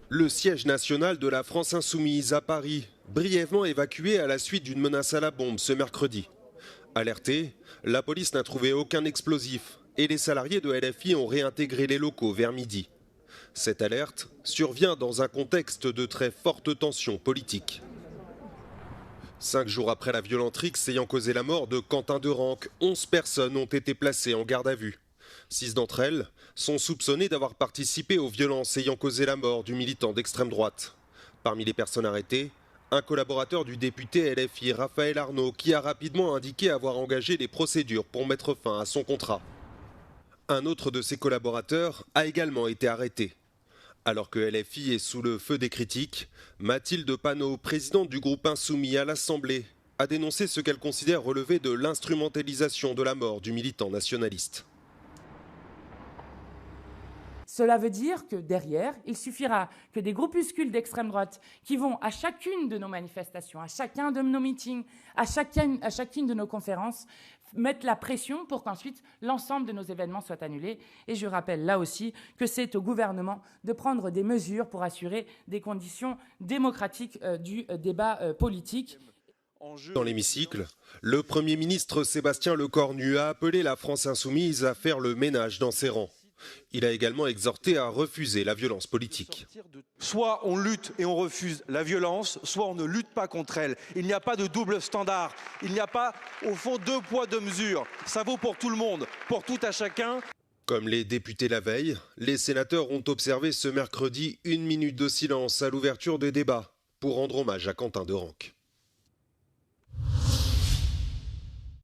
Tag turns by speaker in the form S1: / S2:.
S1: Le siège national de la France Insoumise à Paris, brièvement évacué à la suite d'une menace à la bombe ce mercredi. Alertée, la police n'a trouvé aucun explosif et les salariés de LFI ont réintégré les locaux vers midi. Cette alerte survient dans un contexte de très forte tension politique. 5 jours après la violente rixe ayant causé la mort de Quentin Derenque, 11 personnes ont été placées en garde à vue. 6 d'entre elles sont soupçonnées d'avoir participé aux violences ayant causé la mort du militant d'extrême droite. Parmi les personnes arrêtées, un collaborateur du député LFI, Raphaël Arnaud, qui a rapidement indiqué avoir engagé les procédures pour mettre fin à son contrat. Un autre de ses collaborateurs a également été arrêté. Alors que LFI est sous le feu des critiques, Mathilde Panot, présidente du groupe Insoumis à l'Assemblée, a dénoncé ce qu'elle considère relever de l'instrumentalisation de la mort du militant nationaliste.
S2: Cela veut dire que derrière, il suffira que des groupuscules d'extrême droite qui vont à chacune de nos manifestations, à chacun de nos meetings, à chacune de nos conférences, mettent la pression pour qu'ensuite l'ensemble de nos événements soient annulés. Et je rappelle là aussi que c'est au gouvernement de prendre des mesures pour assurer des conditions démocratiques du débat politique.
S1: Dans l'hémicycle, le Premier ministre Sébastien Lecornu a appelé la France Insoumise à faire le ménage dans ses rangs. Il a également exhorté à refuser la violence politique.
S3: Soit on lutte et on refuse la violence, soit on ne lutte pas contre elle. Il n'y a pas de double standard, il n'y a pas au fond 2 poids 2 mesures. Ça vaut pour tout le monde, pour tout à chacun.
S1: Comme les députés la veille, les sénateurs ont observé ce mercredi 1 minute de silence à l'ouverture des débats pour rendre hommage à Quentin Derenque.